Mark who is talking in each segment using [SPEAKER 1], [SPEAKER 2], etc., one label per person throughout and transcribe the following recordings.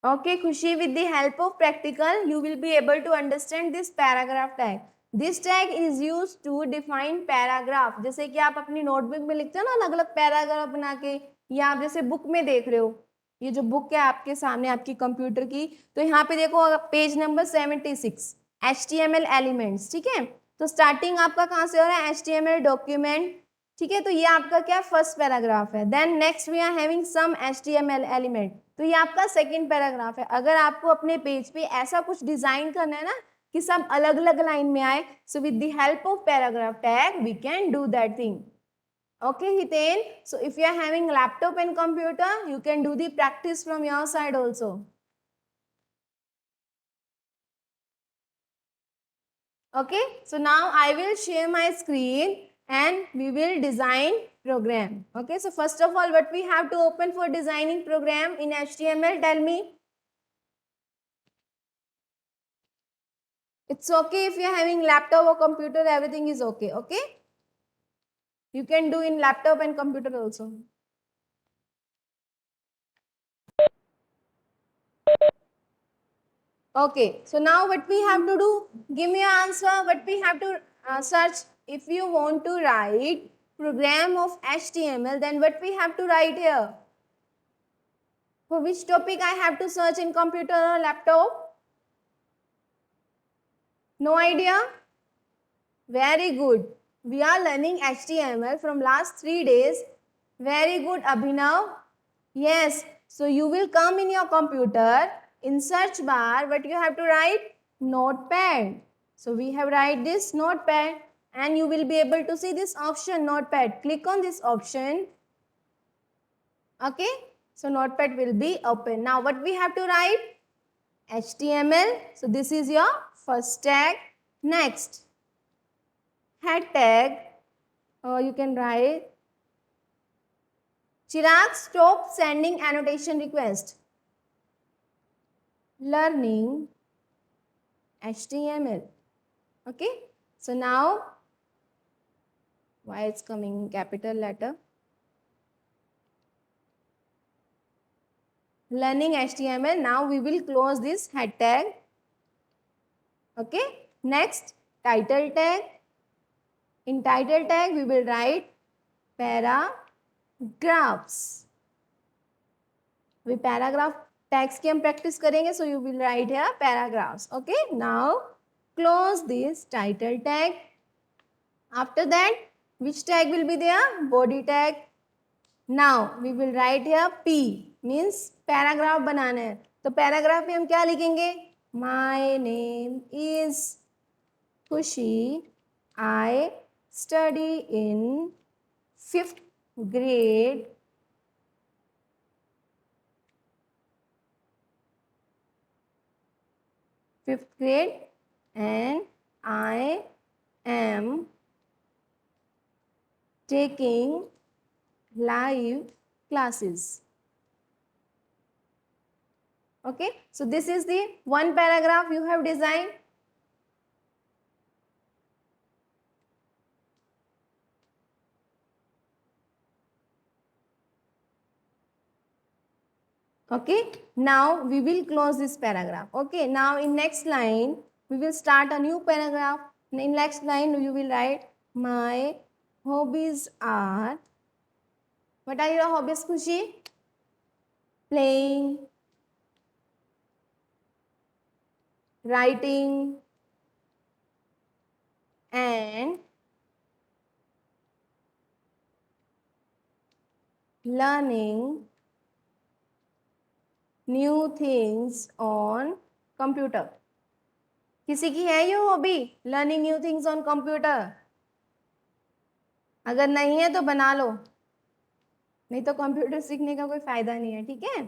[SPEAKER 1] Okay, Khushi, with the help of practical, you will be able to understand this paragraph tag. This tag is used to define paragraph. जैसे कि आप अपनी notebook में लिखते हो ना अलग अलग पैराग्राफ बना के, या आप जैसे बुक में देख रहे हो, ये जो बुक है आपके सामने आपकी कंप्यूटर की, तो यहाँ पे देखो पेज नंबर 76 HTML एलिमेंट्स, ठीक है। तो स्टार्टिंग आपका कहाँ से हो रहा है, HTML डॉक्यूमेंट, ठीक है। तो ये आपका क्या फर्स्ट पैराग्राफ है। Then next we are having some HTML element, तो ये आपका सेकंड पैराग्राफ है। अगर आपको अपने पेज पे ऐसा कुछ डिजाइन करना है ना कि सब अलग अलग लाइन में आए, so with the help of paragraph tag we can do that thing. Okay, Hiten. So if you are having laptop and computer, you can do the practice from your side also. Okay, so now I will share my screen and we will design program. Okay, so first of all, what we have to open for designing program in HTML, tell me. It's okay if you are having laptop or computer, everything is okay. Okay, you can do in laptop and computer also. Okay, so now what we have to do, give me your answer. What we have to search. If you want to write program of HTML, then what we have to write here? For which topic I have to search in computer or laptop? No idea? Very good. We are learning HTML from last 3 days. Very good, Abhinav. Yes, so you will come in your computer, in search bar, what you have to write? Notepad. So we have write this notepad and you will be able to see this option notepad. Click on this option. Okay, so notepad will be open. Now what we have to write? HTML. So this is your first tag. Next, head tag. You can write Chirag, stop sending annotation request. Learning HTML. Okay, so now why it's coming in capital letter? Learning HTML. Now we will close this head tag. Okay, next title tag. In title tag we will write paragraphs. We paragraph tags की हम practice करेंगे, so you will write here paragraphs. Okay, now close this title tag. After that, which tag will be there? Body tag. Now we will write here P, means paragraph बनाना है. तो paragraph में हम क्या लिखेंगे? My name is Khushi. I study in 5th grade. And I am taking live classes. Okay, so this is the one paragraph you have designed. Okay, now we will close this paragraph. Okay, now in next line we will start a new paragraph. In next line you will write my hobbies are. What are your hobbies, Khushi? Playing, writing, and learning new things on computer. किसी की है ये hobby, learning new things on computer? अगर नहीं है तो बना लो, नहीं तो कंप्यूटर सीखने का कोई फायदा नहीं है, ठीक है।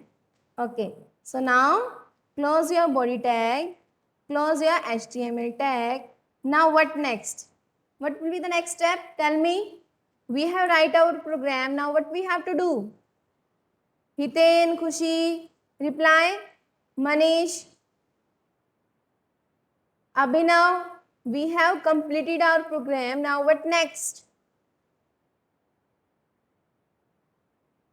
[SPEAKER 1] Okay, so now close your body tag, close your HTML tag. Now what next? What will be the next step? Tell me. We have write our program. Now what we have to do? Hiten, Khushi, reply. Manish, Abhinav, we have completed our program. Now what next?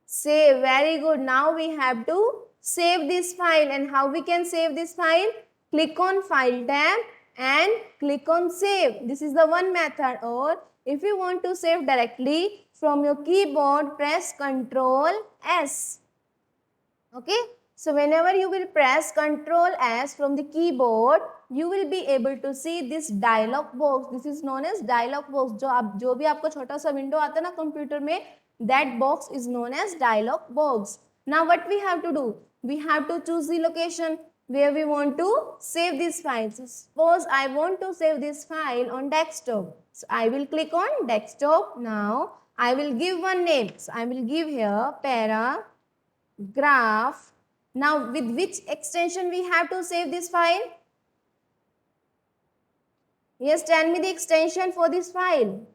[SPEAKER 1] Say, very good. Now we have to save this file. And how we can save this file? Click on File tab and click on Save. This is the one method. Or if you want to save directly from your keyboard, press Ctrl S. Okay. So whenever you will press Ctrl S from the keyboard, you will be able to see this dialog box. This is known as dialog box. जो भी आपको छोटा सा window आता है ना computer में, that box is known as dialog box. Now what we have to do? We have to choose the location where we want to save this file. So suppose I want to save this file on desktop. So I will click on desktop. Now I will give one name. So I will give here paragraph. Now with which extension we have to save this file? Yes, tell me the extension for this file.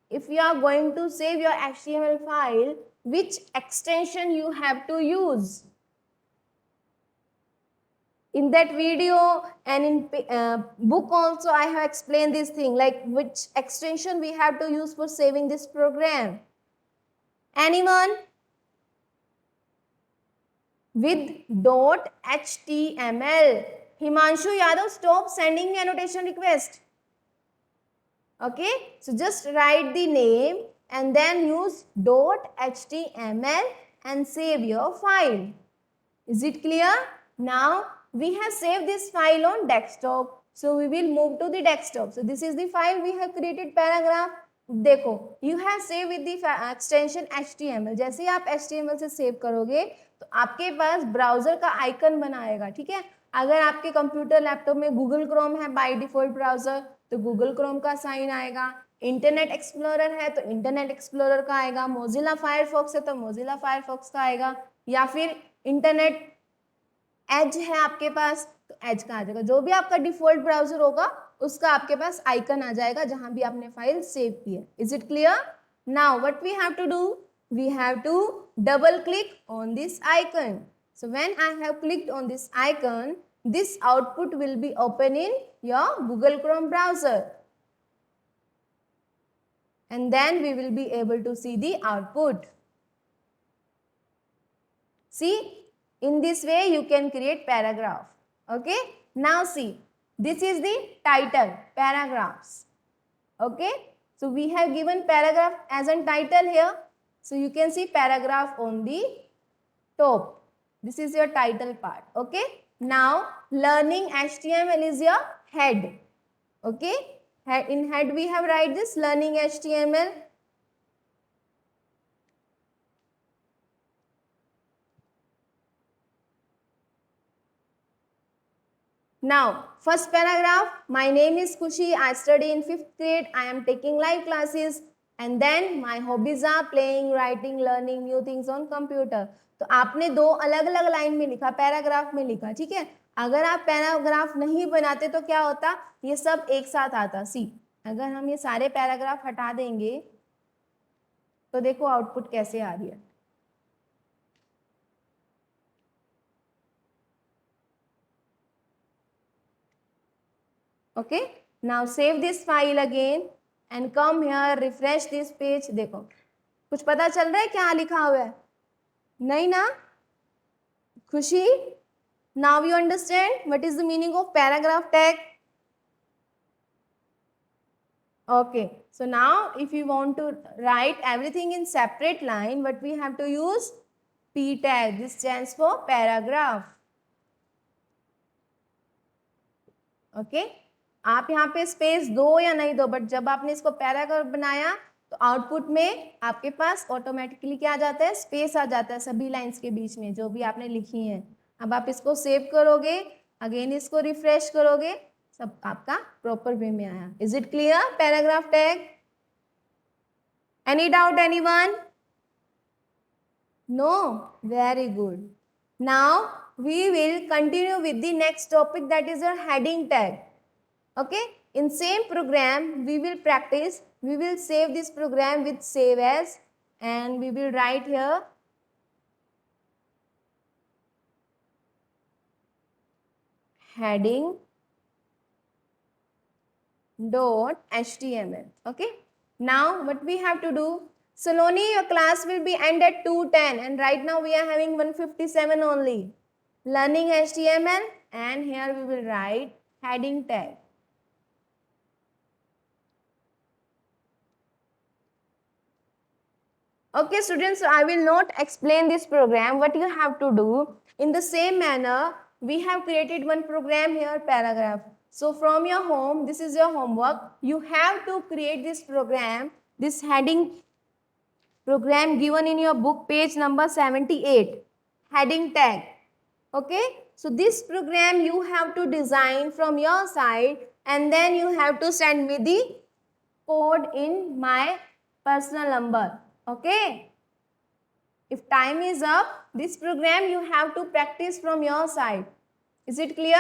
[SPEAKER 1] If you are going to save your HTML file, which extension you have to use? In that video and in book also I have explained this thing, like which extension we have to use for saving this program. Anyone? With .html. Himanshu Yadav, stop sending me annotation request. Okay, so just write the name and then use .html and save your file. Is it clear? Now we have saved this file on desktop, so we will move to the desktop. So this is the file we have created paragraph. देखो, you have saved with the extension HTML. जैसे ही आप HTML से save करोगे तो आपके पास browser का icon बनाएगा, ठीक है। अगर आपके कंप्यूटर लैपटॉप में गूगल क्रोम है बाय डिफॉल्ट ब्राउजर, तो गूगल क्रोम का साइन आएगा। इंटरनेट एक्सप्लोरर है तो इंटरनेट एक्सप्लोरर का आएगा। मोजिला फायरफॉक्स है तो मोजिला फायरफॉक्स का आएगा, या फिर इंटरनेट एज है आपके पास तो एज का आ जाएगा। जो भी आपका डिफॉल्ट ब्राउजर होगा उसका आपके पास आइकन आ जाएगा जहां भी आपने फाइल सेव की है। Is it clear? Now what we have to do? We have to double click on this icon. So when I have clicked on this icon, this output will be open in your Google Chrome browser. And then we will be able to see the output. See, in this way you can create paragraph. Okay, now see, this is the title, paragraphs. Okay, so we have given paragraph as a title here. So you can see paragraph on the top. This is your title part. Okay, now learning HTML is your head. Okay, in head we have write this learning HTML. Now, first paragraph, my name is Khushi, I study in 5th grade, I am taking live classes, and then my hobbies are playing, writing, learning new things on computer. तो आपने दो अलग अलग line में लिखा, paragraph में लिखा, ठीक है। अगर आप पैराग्राफ नहीं बनाते तो क्या होता, ये सब एक साथ आता। सी, अगर हम ये सारे पैराग्राफ हटा देंगे तो देखो आउटपुट कैसे आ रही है। Okay, now save this file again and come here, refresh this page. देखो कुछ पता चल रहा है क्या लिखा हुआ है? नहीं ना? खुशी, now you understand what is the meaning of paragraph tag? Okay, so now if you want to write everything in separate line, what we have to use? P tag. This stands for paragraph. Okay, आप यहाँ पे space दो या नहीं दो, but जब आपने इसको पैराग्राफ बनाया तो आउटपुट में आपके पास ऑटोमेटिकली क्या आ जाता है? स्पेस आ जाता है सभी लाइंस के बीच में जो भी आपने लिखी है। अब आप इसको सेव करोगे, अगेन इसको रिफ्रेश करोगे, सब आपका प्रॉपर वे में आया। Is it clear? Paragraph tag. Any doubt anyone? No? Very good. Now we will continue with the next topic, that is your heading tag. Okay, in same program we will practice, we will save this program with save as, and we will write here heading .html. Okay, now what we have to do, Saloni, your class will be end at 2:10 and right now we are having 1:57 only. learning HTML, and here we will write heading tag. Okay students, so I will not explain this program. What you have to do, in the same manner, we have created one program here, paragraph. So from your home, this is your homework. You have to create this program, this heading program given in your book, page number 78, heading tag. Okay, so this program you have to design from your side, and then you have to send me the code in my personal number. Okay, if time is up, this program you have to practice from your side. Is it clear?